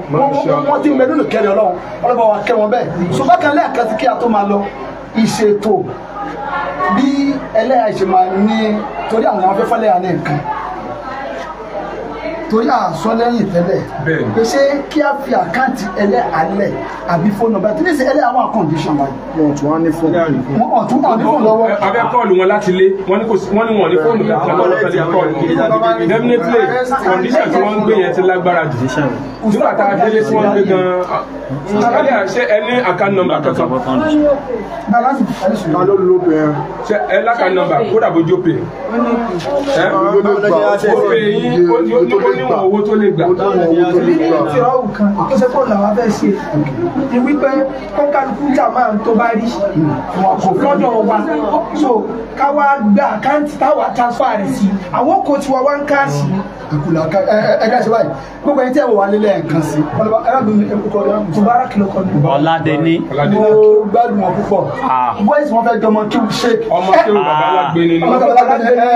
wọ́n ti ń bẹ nínú kẹrì Ọlọ́run kọ́lọ̀ bá wa kẹ́ wọn bẹ́ẹ̀ so bákan lẹ́ẹ̀kan sí kí a tó máa lọ ìṣètò bí ẹlẹ́yà ṣe máa ní torí àwọn afẹ́fẹ́ lẹ́yà ní nǹkan torí àṣọ lẹ́yìn tẹ́lẹ̀ pé ṣé kí a fi àkáǹtì ẹlẹ́ alẹ́ àbí fóònù ọba tí ní sẹ́ ẹlẹ́ àwọn condition báyìí. wọn tún wá ní fóònù. wọn tún wà ní fóònù lọ́wọ́. abẹ́ kọ́ọ̀lù wọn láti lé wọ́n ní wọn ní fóònù kankan lọ́wọ́ pẹ̀lú kọ́ọ̀lù definitely condition tí wọ́n ń gbé yẹn ti lágbára jù nígbà tá a délé tí wọ́n gbé gan-an ṣé ẹ ní account number kankan. ká ló ló bẹ̀rẹ̀. ṣé ẹ lákàá number kódà bójú pè é ó pè yín ó níwọ̀n owó tó lè gbà. ní ìtìrọ̀wù kan tó ṣe fóònù làwọn fẹ́ ṣe ni wípé kọ́ńkálukú jà máa ń tó bá rí lọ́dọ̀ wa so ká wá gba àkáǹtì táwa transfer rẹ̀ sí àwọn kò tí wọ́n wá ń káàsì. àkùlà ẹgbẹ́ ṣe báyìí gbogbo ẹni tí ẹ wò wá nílẹ̀ nǹkan sí tubara kìlọ̀ kan ní. Ọládẹni. mo gbádùn wọn púpọ̀ voice wọn fẹ́ jọmọ kí o ṣe. ọmọ kí o bàbá alágbé nínú. ọmọ bàbá alágbé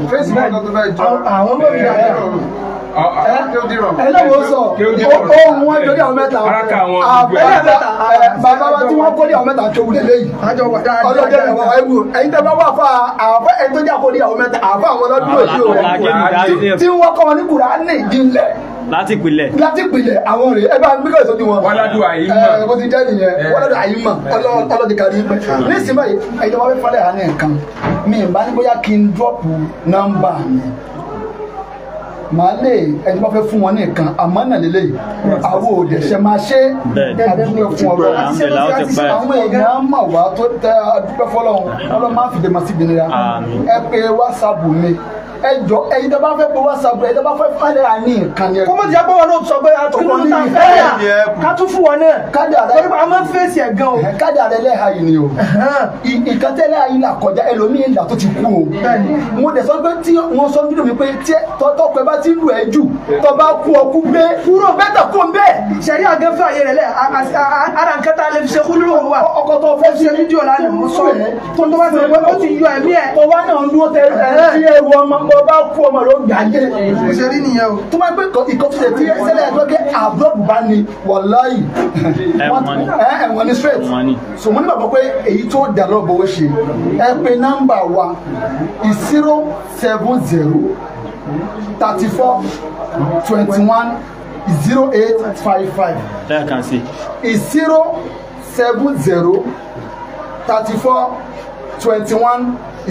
Facebook tó fẹ́ jọ àwọn olórí rẹ̀ ẹlẹ́wọ̀n sọ ohun wọn jọ ní àwọn mẹ́ta bàbá wa tí wọ́n kọ́ ní àwọn mẹ́ta tó wulẹ̀ lẹ́yìn ọlọ́jọ́ ìwà ẹ̀wù ẹ̀yin tẹ́ bá wà fà àfẹ́ ẹni tó jà kó ní àwọn mẹ́ta àfẹ́ àwọn ọlọ́dún òjì o tí wọ́n kọ́ wọn ní Kùránì ìjìnlẹ̀ láti pilẹ̀ àwọn rèé ẹ bá ń gbígbà ìsọjú wọn. wàládù àyímọ̀ bó ti jẹ́ nìyẹn wàládù àyímọ̀ ọlọ́dẹ kárí pẹ́. ní ìsìn báyìí ẹ̀yin tó bá fẹ́ fọ́lẹ̀ àná nǹkan mi ì bá ní bóyá kí n dọ́pù nọ́mbà mi màá lè ẹni bá fẹ́ fún wọn ní nǹkan àmọ́ náà lélẹ́yìí àwọn òde ṣe máa ṣe àdúgbò fún ọ lọ́wọ́ àwọn èèyàn mọ̀ wá tó tẹ àdúgbò fọlọ́run ọlọ́run máa fi dèmọ̀ sí ìdílé ẹ pé wásaapù mi ẹjọ́ ẹ̀yin tó bá fẹ́ pé WhatsApp ẹ̀yin tó bá fẹ́ fàlẹ́ àní ìkànnì ẹ̀. kó mọ̀ ti jẹ́ pé wọn náà sọ pé àtúntò ló ta fẹ́yà ká tún fún wọn náà káàdì àrẹ torí pé a máa ń fèsì ẹ̀ gan o. káàdì àrẹ lẹ́hà yìí ni o ìkàtẹ́lẹ̀ ayé là kọjá ẹlòmíín ìlà tó ti kú o. mo dẹ̀ sọ pé tí wọ́n sọ fídíò mi pé tí tọ́pẹ́ bá ti lù ẹ́ jù tọ́ bá kú ọkú gbé kúrò bẹ́tà kó ń bẹ́ẹ̀. sẹ̀rí àgẹ́fẹ́ ayé rẹ̀ lẹ̀ ara nǹkan tá a lè fi ṣe kúlúrò wa ọkọ̀ tó fẹ́ ṣe fídíò lánàá mo sọ tó tó bá ti wọ́n ó ti yọ ẹ̀mí ẹ̀. ọwọ́ náà ń dúró tẹ tí ewu ọmọ bá kú ọmọ ló gbà yé. ìṣèrí nìyẹn o. tó bá gbé ìkọ́sílẹ̀ tí sẹ́lẹ̀ ẹ̀dọ́ kẹ́ àbúrò bá ní wàláyì ẹ̀wọ̀n ní straight. so mo ní bàbá pé èyí tó dà lọ́ bọ̀ ó ṣe ẹ pé nọ́mbà wa 07034210855. lẹ́ẹ̀kan sí.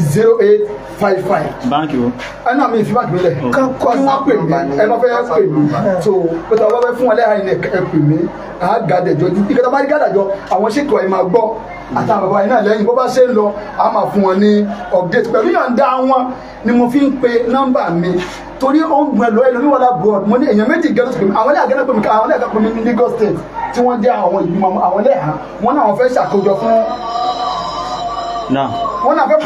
07034210855. báńkì o. ẹ náà mi ìfi báńkì mi lẹ̀ kọ́ ni wọ́n pè mí ẹ bá fẹ́ pè mí so pété ọba fẹ́ fún wọn lẹ́yìn ẹ pè mí à á gàdẹ̀jọ ìkẹta bá rí gàdàjọ àwọn ṣètò ẹ̀ máa gbọ́ àtàwọn bàbá yìí náà lẹ́yìn bó bá ṣe ń lọ a máa fún wọn ní update pẹ̀lú yọ̀ǹda wọn ni mo fi ń pe nọ́mbà mi torí ó ń gbọ́n lọ ẹlòmíwọ́n labroad mo ní èèyàn méjì gẹ́gẹ́ pé àwọn ilé àgẹ́nà pé mi àwọn ilé àgẹ́nà pé mi ní Lagos State tí wọ́n jẹ́ àwọn ìgbìmọ̀ àwọn ilé ẹ̀hán wọn náà wọ́n fẹ́ ṣàkójọ fún wọ́n náà fẹ́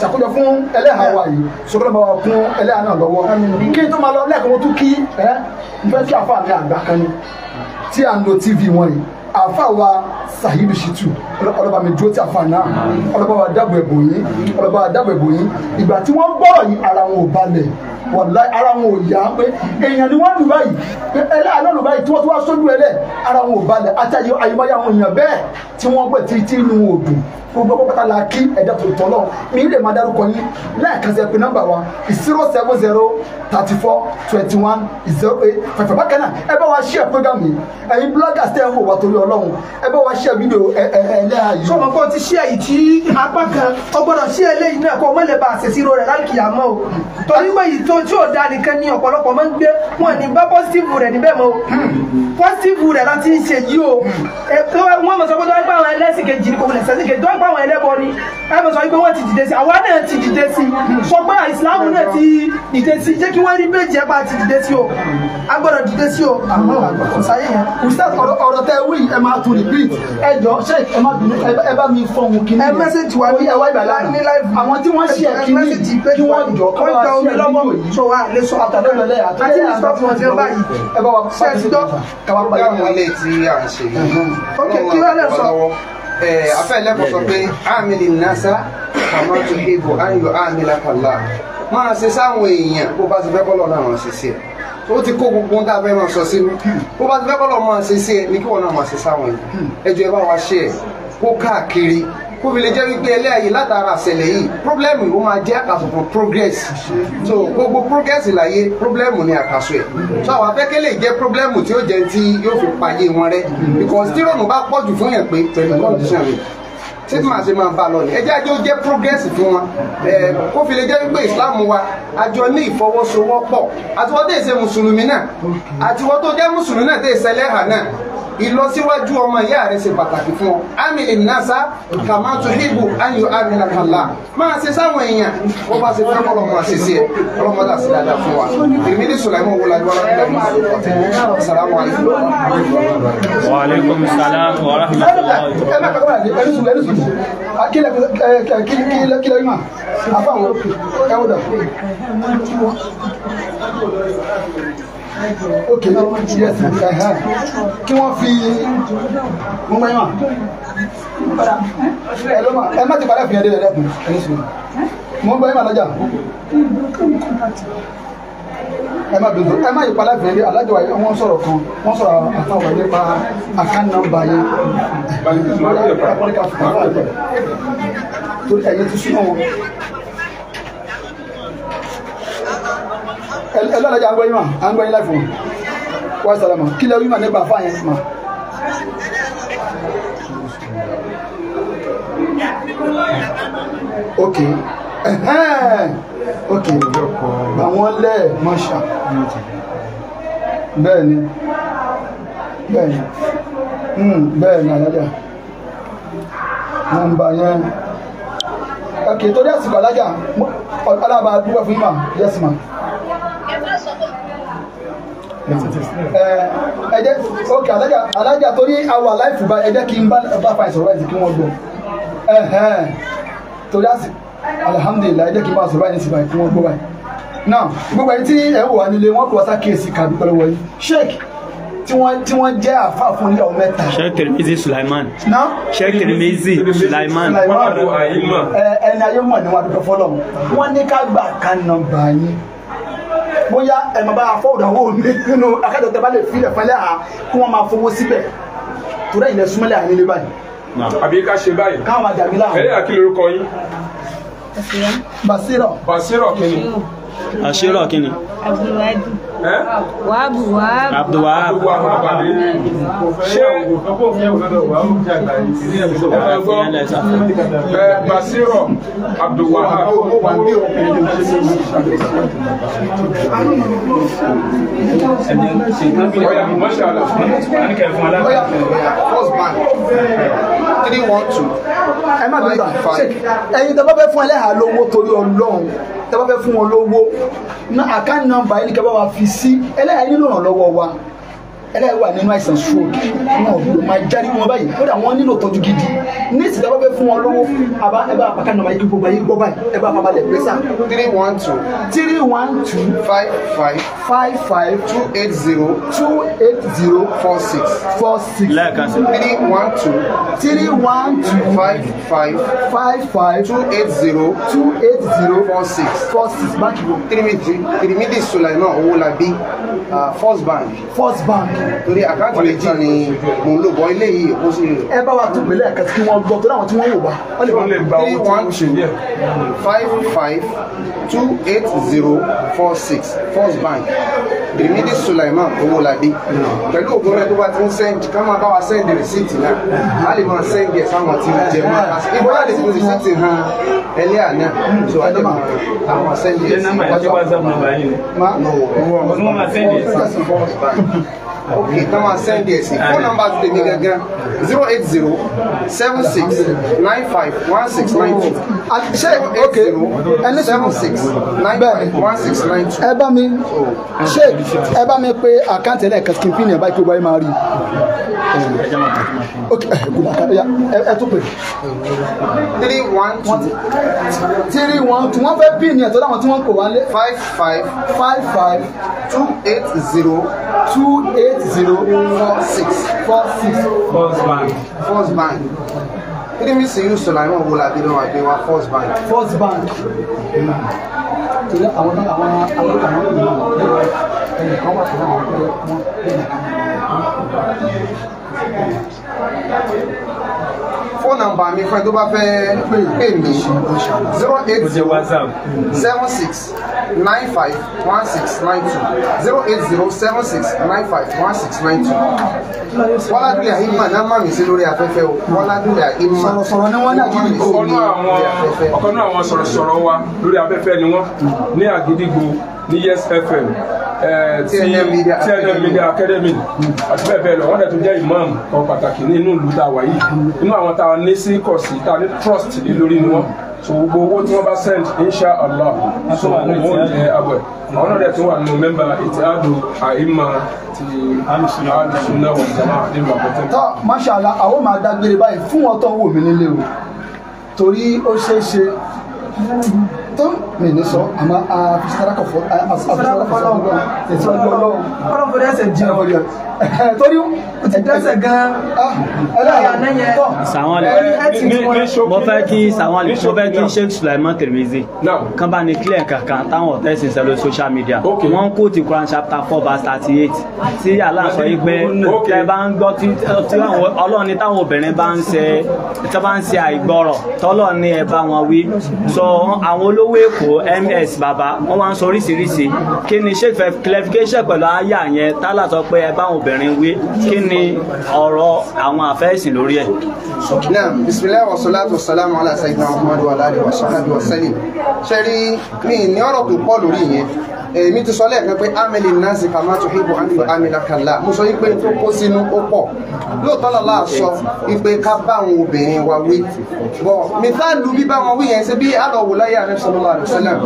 ṣàkójọ fún ẹlẹ́hàn wa yìí ṣùgbọ́n bá wa kún ẹlẹ́hàn náà lọ́wọ́ kí n tó máa lọ lẹ́ẹ̀kan mo tún kí n fẹ́ kí àfáà mi àgbà kan ni tí à ń lo TV wọn yìí àfáà wa Saheed Shittu ọlọ́ba mi dúró tí àfáà náà ọlọ́ba wa dábò ẹ̀bùn yín ìgbà tí wọ́n gbọ́rọ̀ yìí ara wọn ò balẹ̀ wàláhì ara wọn ò yá pé èèyàn ni wọ́n lù báyìí pé ẹlẹ́hàn lù báyìí tí wọ́n tún wá sójú ẹlẹ́ ara wọn ò balẹ̀ àti àyèmáyé àwọn èèyàn bẹ́ẹ̀ tí wọ́n gbẹ̀ tí inú wọn ò dùn gbogbo pátá la kí ẹ̀dá tó tọ́ lọ mi lè máa dárúkọ yín lẹ́ẹ̀kan sí ẹ pé nọ́mbà wa 07034210855 bákan náà ẹ bá wa share program yìí ẹ̀yin bloggers tẹ́ ẹ wò wá torí Ọlọ́run ẹ bá wa share fídíò ẹlẹ́hà yìí. sọmọ kó ti share yìí tí apá kan ó gbọ́dọ̀ share eléyìí náà kó o mọ̀ lè ba àṣẹsírò rẹ̀ láǹkìyà mọ́ o torí pé yìí tó tí ò da nìkan ní ọ̀pọ̀lọpọ̀ máa ń gbé wọn ní bá positive rẹ̀ níbẹ̀ mọ́ o positive rẹ̀ láti ń ṣe yìí o wọ́n mọ̀ sọ pé tó wá gbà àwọn ẹlẹ́sìn kejì ní kò lè sẹ́sìn kejì tó wá gbà àwọn ẹlẹ́bọ ni ẹ mọ̀ sọ pé wọ́n ti dìde sí àwa náà ti dìde sí sọ pé ìsìláàmù náà ti dìde sí jẹ́ kí wọ́n rí méjì ẹ̀pá ti dìde sí o a gbọ́dọ̀ dìde sí o àmọ́ kò sáyé yẹn. ustaz ọ̀rọ̀ tẹ wí ẹ máa tún repeat ẹ jọ ṣe ẹ má bínú ẹ bá mi fọhùn kí ni ẹ mẹ́sẹ̀jì wa ní ẹwà ìbàlá ní láìpẹ́ àwọn tí wọ́n ṣe kí ni kí wọ́n jọ kọ́ wọ́n gba omi lọ́wọ́ so wa lè sọ àtàlẹ́lẹ́lẹ́ àti ní stop wọn ti ń báyìí ẹ bá wa ṣe ti tọ́ káwá parí àwọn ilé tí à ń ṣe yìí ok kí wọ́n lè sọ. afẹ́ lẹ́kọ̀ọ́ sọ pé àmìlì nasa kàmá tó hebo ayò àmìlà kàlá máa ṣe sáwọn èèyàn bó bá ti fẹ́ bọ́lọ̀ náà máa ṣe sí ẹ̀ ó ti kó gbogbo tá a fẹ́ máa sọ sínú bó bá ti fẹ́ bọ́lọ̀ máa ṣe sí ẹ̀ ní kí wọ́n náà máa ṣe sáwọn èèyàn ẹjọ́ ẹ bá wa ṣe ẹ̀ kó káàkiri kó fi lè jẹ́ wípé ẹlẹ́yìí látara àṣẹlẹ̀ yìí pírọ́blẹ́mù ó máa jẹ́ àkàsọ̀ fún progress so gbogbo progress láyé pírọ́blẹ́mù ni àkàsọ̀ ẹ̀ so àwọn afẹ́kẹ́lẹ̀ jẹ́ pírọ́blẹ́mù tí ó jẹ́ tí yóò fi pàyé wọn rẹ́ because tí ròmù bá pọ̀jù fún yẹn pé pẹ̀lú condition rẹ̀ tí màá ṣe máa bá lọ ní ẹjẹ́ ajé ó jẹ́ progress fún wọn kó fi lè jẹ́ wípé Islam wa àjọ ní ìfọwọ́sowọ́pọ̀ àtiwọ́ tó ṣe mùsùlùmí náà àtiwọ́ tó jẹ́ mùsùlùmí náà tó ṣe ẹlẹ́hà náà ìlọsíwájú ọmọ ìyá rẹ̀ ṣe pàtàkì fún ọ àmì ìnáṣá kàmá tó híbù ayò àmì làkàlà máa ṣe sáwọn èèyàn wọ́n bá ṣe fẹ́ kọ́ lọ́mọ ṣe sí ẹ ọlọ́mọdé àti dáadáa fún wa èmi ní Sùlàímọ̀ owó lajú wàlá nígbà yìí assalamu alaikum. wa alaikum salam wa rahmatullahi wa ok yes kí wọ́n fi mú mọ́ yíwọ̀n ẹ má ti padà fi ẹdẹ ẹ̀dẹ́kùn ẹni sùn mọ́ gbọ́ yíwọ̀n lọ́jà ẹ má dùn ẹ má yí padà fi ẹdẹ alájọ wọn sọ̀rọ̀ kan wọ́n sọ̀rọ̀ àtàwọn nípa account number yẹn torí ẹ̀yẹ ti súnmọ́ wọn ẹlọ́dọ̀jà àgbẹ̀yìn mà àgbẹ̀yìn láì fún wa sàlámà kí lẹ́wìn mà nígbà fáyẹn mà. ok ok àwọn lẹ́ mọ́ṣà bẹ́ẹ̀ni bẹ́ẹ̀ni bẹ́ẹ̀ni alájà nọ́mbà yẹn ok torí àsìkò alájà ọlọ́ba dúpẹ́ fún ìmọ̀ yes ma. ẹ jẹ́ ok alájà torí àwọn aláìfù bá ẹ jẹ́ kí n bá fa ìsọ̀rọ̀ ẹ̀sìn kí wọ́n gbọ́ torí àsì alhamdulilayi ẹ jẹ́ kí n bá sọ̀rọ̀ ẹ̀sìn báyìí kí wọ́n gbọ́ báyìí. now gbogbo ẹni tí ẹ wò wá nílé wọn kò wá sá kíyèsí kàbí pẹ̀lú wọ̀nyí sheik tí wọ́n jẹ́ àfáà fún ilé ọmọ mẹ́ta. Sheikh Tirmizi Sulaiman. Now Sheikh Tirmizi Sulaiman. ẹni ayé mọ̀ ní wọn àdúgbò fọlọ́ wọn ní ká gbà ká nọ́mbà yín bóyá ẹ máa bá afọ́ọ̀dà owó mi nínú akájọ tẹ bá lè fi ilẹ̀ fẹ́lẹ́ à kí wọ́n máa fowó síbẹ̀ torí ilẹ̀ súnmọ́lẹ̀ àyè nílé báyìí. àbí ká ṣe báyìí. káwọn máa jàmí láwọn. ẹ̀yà kí lorúkọ yín. Basira kínní. Àṣírọ̀ kínní. Abdulwahab. Abdulwahab. Basira Abdulwahab. First bank 312. ẹ má bẹ̀rẹ̀ ẹ̀yin tẹ́ bá fẹ́ fún ẹlẹ́hàá lówó torí Ọlọ́run tẹ́ bá fẹ́ fún wọn lówó àkáǹtì nọ́mbà yìí ni kẹ́ bá wa fi sí ẹlẹ́hàá nílò ìrànlọ́wọ́ wa ẹlẹ́hàá wà nínú àìsàn stroke wọn ò gbọdọ̀ máa jáde wọn báyìí kódà wọn nílò tọ́jú gidi ní ìsìn tẹ́ bá fẹ́ fún wọn lówó ẹ bá àkáǹtì nọ́mbà yìí kí gbogbo ayé gbọ́ báyìí ẹ bá fabalẹ̀ pé sá 312 55 280 46 lẹ́ẹ̀kan sí. 312 55 280 46 báńkì wo. Tirmidhi Sulaiman Owolabi First Bank. Torí àkáǹtì méjì ni mò ń lò bọ́ ilé yìí ó sì. ẹ bá wa tún gbélé ẹ̀ka tí wọ́n gbọ́ torí àwọn tí wọ́n wò wá. wọ́n lè gba owó tí wọ́n ṣe díẹ̀. 55 280 46 First Bank. Tirmidhi Sulaiman Owolabi. Pẹ̀lú ògùn rẹ̀ tó bá ti ń sẹ́ǹdì ká máa bá wa sẹ́ǹdì rìsíìtì náà a lè máa sẹ́ǹdì ẹ̀ sáwọn tí ń jẹ mọ́ ìbọn láti fi rìsíìtì hàn ẹlẹ́à náà so a lè máa àwọn sẹ́ǹdì ẹ̀ sí ok tá máa sẹ́ǹdì ẹ̀ sí fóònù nọ́mbà ti tèmi gángan 080 76 95 1692 ṣé ok ẹni 76 95 1692. ẹ bá mi ṣe ẹ bá mi pé àkáǹtì ẹlẹ́ẹ̀kan kí n pín ní ẹ̀ báyìí kí o bá yẹ máa rí ok ẹ tún pè 312 wọ́n fẹ́ pín ní ẹ̀tọ́ láwọn tí wọ́n kò wálé 55 280 First Bank. Tirmidhi Sulaiman Owolabi ló wà gbé wa First Bank. torí àwọn alákàmọ́ ìlú ẹnìkan wà fún àwọn ọ̀pẹ́ wọn fóònù nọ́mbà mi fún ẹ tó bá fẹ́ pè mí 080 76 95 1692 080 76 95 1692. Wọ́ládúlẹ̀ àhímà náà má mi sí lórí afẹ́fẹ́ o. Wọ́ládúlẹ̀ àhímà sọ̀rọ̀ ni wọ́n ní àgídìgbò. ọ̀kan náà àwọn sọ̀rọ̀sọ̀rọ̀ wa lórí afẹ́fẹ́ ni wọ́n ní àgídìgbò ní Yes FM TNM Media Academy àti bẹ́ẹ̀ bẹ́ẹ̀ lọ wọ́n dẹ̀ tún jẹ́ imam kan pàtàkì nínú ìlú tá a wà yìí nínú àwọn tá a ní sí kọ̀sí tá a ní trust lé lórí ni wọ́n so gbogbo owó tí wọ́n bá send insha Allah so wọ́n jẹ́ abẹ́ àwọn náà dẹ̀ tún wà nínú mẹ́mbà ìtìhádù àìmà ti alùsùnà wal jamaa nínú àbẹ̀tẹ̀. tó mashallah àwọn máa dágbére báyìí fún wọn tó wò mí nílé o torí ó ṣeé ṣe tó mi ní sọ àmọ́ àfisàrákọ̀ fọ́ ọlọ́run fún ẹsẹ̀ jẹ́ ọ̀yọ́ torí ẹ̀dẹ́sẹ̀ gan-an Sàwọn mo fẹ́ kí Sheikh Sulaiman Tirmidhi kan bá ní clear kankan táwọn ọ̀tẹ́ ìsìn sẹ́lú social media wọ́n kó ti Quran chapter 4 verse 38 tí Allah sọ yìí pé tẹ́ bá ń gbọ́ tí Ọlọ́run ní táwọn obìnrin bá ń ṣe àìgbọ́rọ̀ tọ́lọ́ ní ẹ bá wọn wí sọ àwọn olówó Èkó MS bàbá wọ́n wá ń sọ oríṣiríṣi kí ni Sheikh fẹ́ clarification pẹ̀lú àyà yẹn tálà sọ pé ẹ bá àwọn obìnrin wí kí ni ọ̀rọ̀ àwọn àfẹ́sìn lórí ẹ̀. Naam, bisimilahi wa salatu wa salamu ala sayyidina Muhammad wa alihi wa sahbihi wa sallim. Ṣé rí mi ní ọ̀rọ̀ tó pọ̀ lórí yẹn èmi ti sọ lẹ́ẹ̀kan pé amẹ́lì nasi kama tuhibbu an yu'amilaka Allah mo sọ wípé tó kó sínú ó pọ̀ lóòótọ́ lọ́la sọ wípé ká bá àwọn obìnrin wa wí bọ̀ mìtálù bí bá wọn wí yẹn ṣe bí àlọ́wò láyé Ànábì sallallahu alaihi wasallam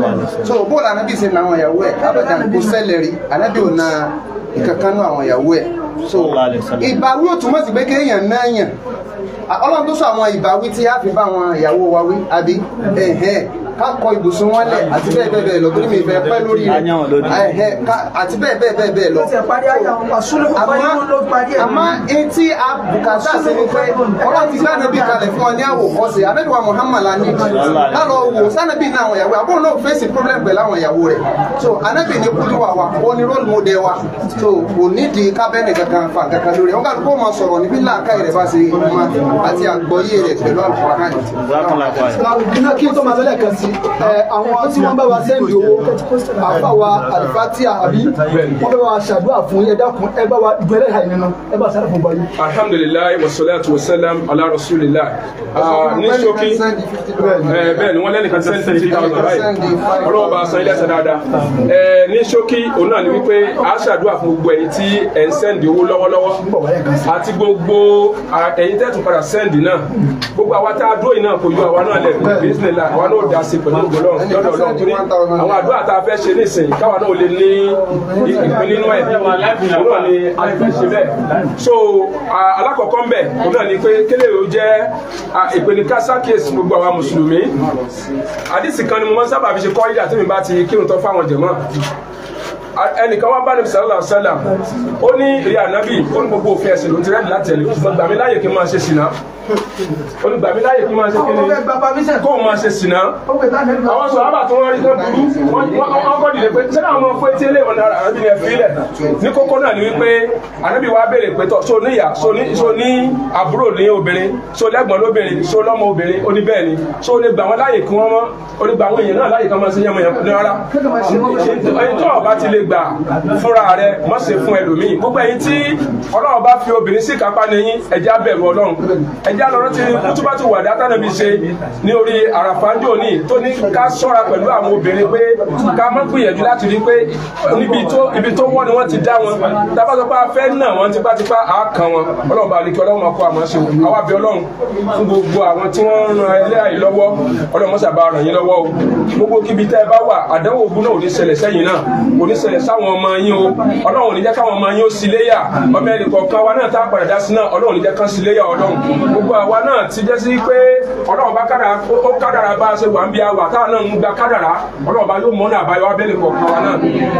so bóòlù Ànábì ṣe na àwọn ìyàwó ẹ̀ abẹ́dàn kó sẹ́lẹ̀ rí Ànábì ò na ìkankanú àwọn ìyàwó ẹ̀ so ìbáwí ò túmọ̀ sí pé kéèyàn náà yàn Ọlọ́run tó sọ àwọn ìbáwí tí a fi bá àwọn ìyàwó wa wí àbí kákọ ibùsùn wọn lẹ̀ àti bẹ́ẹ̀ bẹ́ẹ̀ bẹ́ẹ̀ lọ torí mi fẹ́ pẹ́ lórí rẹ̀ àti bẹ́ẹ̀ bẹ́ẹ̀ bẹ́ẹ̀ lọ. àmọ́ etí abùkátà sí ni pé Ọlọ́run ti gbá Ànábì kalẹ̀ fún ọ ní àwòkọ́ṣe Ànábì wa Muhammad lani lálọ́ wò sànàbí ní àwọn ìyàwó àbúrò náà fèsì problem pẹ̀lú àwọn ìyàwó rẹ̀ so Ànábì ní kúlúwà wa ó ní role model wa so kò nídìí kábẹ́ẹ̀nì kankan fa kankan lórí wọn kàdúgbò máa sọ̀rọ̀ níbi làákàyè rẹ̀ bá ṣe máa àti àgbọ́yé rẹ̀ pẹ̀lú Al-Qur'an. kí n tó máa lọ́lẹ̀ kan sí àwọn tí wọ́n bá wa sẹ́ndì owó àfàwà àlùfáàtìyà àbí wọ́n bá wa ṣàdúrà fún ẹ dákun ẹ bá wa gbẹ̀rẹ̀ àì nínú ẹ bá sáré fún báyìí. alhamdulilayi wasalaatu wasalaam ala rasulillah ní ṣókí bẹ́ẹ̀ ni wọ́n lẹ́nìkan sẹ́ndì 50,000 báyìí ọlọ́wọ́ bá san ilé ẹ̀sẹ̀ dáadáa ní ṣókí òun náà ni wípé a ṣàdúrà fún gbogbo ẹ̀yin tí ẹ̀ ń sẹ́ndì owó lọ́wọ́lọ́wọ́ àti gbogbo ẹ̀yin tẹ́tù padà sẹ́ndì náà gbogbo àwa tá a dúró yìí náà kò yọ àwa náà lẹ̀ bísíǹnẹ̀lá àwa náà dá sí pẹ̀lú ọlọ́run lọ́dọ̀ ọlọ́run torí àwọn àdúrà tá a fẹ́ ṣe nísìnyí káwa náà lè ní ìpín nínú ẹ̀ òun náà ni a fẹ́ ṣe bẹ́ẹ̀ so alákọ̀ọ́kọ́ ń bẹ̀ òun náà ni pé kélé yóò jẹ́ ìpèníkà sákèsì gbogbo àwa mùsùlùmí àdìsí kan ni mo máa ń sábà fi ṣe kọ́ ìdá tí mi bá ti kírun tán fáwọn jẹ̀mọ́ ẹnìkan wá bá Ànábì sallallahu alaihi wasallam ó ní ìrì Ànábì ó ní gbogbo òfin ẹ̀sìn ló ti rẹ́dì láti ẹ̀lẹ́ ṣùgbọ́n gbà mí láyè kí n máa ṣe sìnà ó ní gbà mí láyè kí n máa ṣe kí ni kó o máa ṣe sìnà àwọn sọ̀rọ̀ tó wọ́n rí tó burú wọ́n kọ́ dìde pé sẹ́nà àwọn fún etí ilé ìwọ̀n Ànábì ni ẹ fi ilẹ̀ ní kókó náà ni wípé Ànábì wá béèrè pé so níyà so ní àbúrò ní obìnrin so lẹ́gbọ̀n lóbìnrin so lọ́mọ obìnrin ó ní bẹ́ẹ̀ ni so ó lè gbà wọ́n láyè kí wọ́n mọ́ ó lè gbà àwọn èèyàn náà láyè kan máa ṣe yẹmọ ní rárá ẹni tó ọba ti lè gbà fúnra rẹ̀ mọ́ ṣe fún ẹlòmíì gbogbo ẹ̀yin tí Ọlọ́run bá fi obìnrin sí kápá nìyí ẹjẹ́ abẹ̀rù Ọlọ́run ẹjẹ́ alọ́rọ́ ti túbá ti wà dátà Ànábì ṣe ní orí àràfáńjò ní tó ní ká ṣọ́ra pẹ̀lú àwọn obìnrin pé ká má gbìyànjú láti rí pé ibi tó wọ́n ni wọ́n ti dá wọn tábà sọ pé a fẹ́ náà wọ́n tipátipá á kan wọn Ọlọ́run bá lè kí Ọlọ́run máa kó àmọ́ ṣe àwa bẹ̀ Ọlọ́run fún gbogbo àwọn tí wọ́n ran ẹlẹ́ àyè lọ́wọ́ Ọlọ́run mọ́sà bá ràn yín lọ́wọ́ o gbogbo kíbi tẹ́ ẹ bá wà àdánwò ogun náà ò ní ṣẹlẹ̀ sẹ́yìn náà kò ní ṣẹlẹ̀ sáwọn ọmọ yín o Ọlọ́run ò ní jẹ́ káwọn ọmọ yín ó sì léyà ọmọ ẹnì kọ̀ọ̀kan wa náà tá a padà dá sí náà Ọlọ́run ò ní jẹ́ kán sì léyà Ọlọ́run gbogbo àwa náà ti jẹ́ sí pé Ọlọ́run bá kádàrá bá a ṣe wà ń bí àwà táwọn náà ń gba kádàrá Ọlọ́run bá yóò mọ́nà àbáyọ abẹ́lẹ̀ kọ̀ọ̀kan wa náà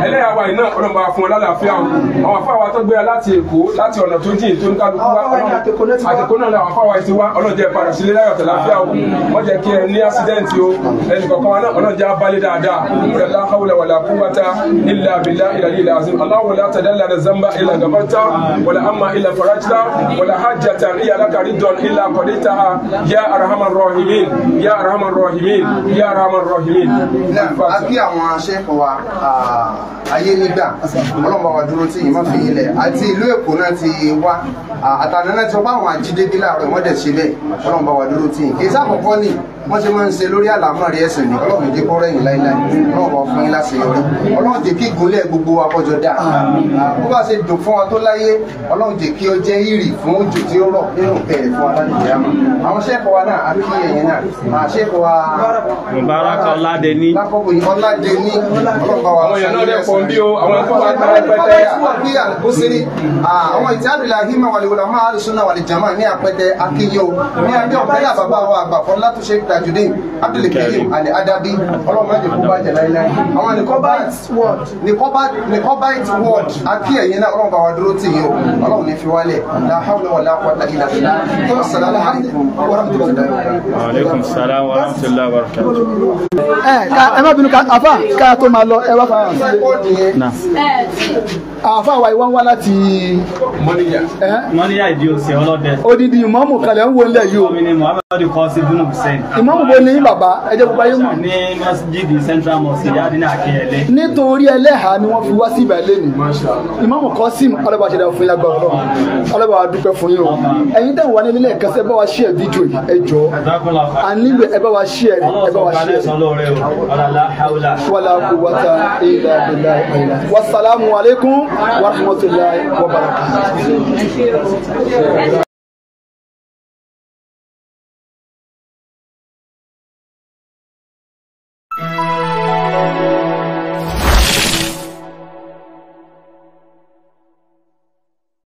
ẹlẹ́yà wa yìí náà Ọlọ́run bá fún ọ lálàáfíà o àwọn afáwa tó gbéra láti Èkó láti ọ̀nà tó jìn tó ń kálukú wa àtẹ̀kọ́ náà làwọn afáwa ti wá Ọlọ́run jẹ́ padà sílé láyọ̀ tẹ̀láfíà o wọ́n jẹ́ kí ẹ ní ásídẹ́ǹtì o ẹnì kọ̀ọ̀kan wa náà Ọlọ́run jẹ́ abálé dáadáa la hawla wala quwwata illa billahi al-aliyyil azim Allahu la tadalla dhanba illa ghafarta wala amma illa farajta wala hajjatan hiya laka ridwan illa qadaytaha ya arhamar rahimin ya arhamar rahimin ya arhamar rahimin. àbí àwọn aṣẹ́kọ̀ọ́ wa ayé nígbà ọlọ́mọ wa dúró tí ìmọ̀ fi ilẹ̀ àti ìlú Èkó náà ti wá àtàná náà ti wọ́n bá àwọn ajídébí láàárọ̀ wọ́n dẹ̀ ṣe bẹ́ẹ̀ ọlọ́mọ wa dúró tí kì í sáàkọ́kọ́ ní wọ́n ṣe máa ń ṣe lórí àlámọ̀rí ẹ̀sìn ní Ọlọ́run jẹ́ kọ́rọ̀ ẹ̀yìn láíláí Ọlọ́run fún yín láṣeyọrí Ọlọ́run jẹ́ kí ìgúnlẹ̀ gbogbo wa kọjọ dà bó bá ṣe dùn fún wa tó láyé Ọlọ́run jẹ́ kí ó jẹ́ ìrì fún òjò tí ó rọ̀ nínú kẹrẹ̀ fún wa láti jẹ́ àmọ́ àwọn ṣẹ́kọ̀ọ́ wa náà àbí ẹ̀yìn náà ṣẹ́kọ̀ọ́ wa Mubarak Ọládẹni lákòókò Ọládẹni ọlọ́pàá wa àwọn èèyàn náà dẹ̀ pọ̀ bí o àwọn ẹ̀kọ́ wa gbára pẹ́tẹ́ àwọn ìtàbílà hímà wà lè wọlé àwọn àlùsùnà wà lè jàmá ní àpẹtẹ akíyọ ní abẹ́ ọ̀pẹ́lá bàbá wa àgbàfọ́ látúnṣe Tajudeen Abdulkarim Al-Adabi ọlọ́mọ ẹ̀jẹ̀ kó bá jẹ̀ láíláí àwọn Nìkọ́báìtì wọ́ọ̀d akí ẹ̀yìn náà ọlọ́mọ bá wa dúró tì yìí o ọlọ́mọ ní fi wálẹ̀ la hawla wala quwwata illa billah tó sàlámù alaykum wa rahmatullahi wa barakatuh. aleykum salaam wa rahmatullahi wa barakatuh. ẹ má bínú àfà ká tó máa lọ ẹ wá fara àfà wa ìwọ́n wá láti mọ́níyà ìdí òsè ọlọ́dẹ. odidi ìmọ̀ọ́mù kalẹ̀ ń wo ilẹ̀ yìí o. omi ni Muhammadu Qasim bin Hussein. ìmáàmù bo ní bàbá ẹ jẹ́ gbogbo ayé mọ̀. ní masjid central mosque yáàdì ní Akínyẹlé. nítorí ẹlẹ́hàá ni wọ́n fi wá sí ìbàlẹ̀ ni ìmáàmù Qasim ọlọ́ba ṣẹ̀dá fún yín lágbára Ọlọ́run ọlọ́ba wa dúpẹ́ fún yín o ẹ̀yin tẹ̀ wà nílé ẹ̀kan sẹ́ ẹ bá wa share fídíò yìí ẹ jọ ànílò ẹ bá wa share ẹ bá wa share wala quwwata illa billahi wassalamu alaikum wa rahmatullahi wa barakatuh.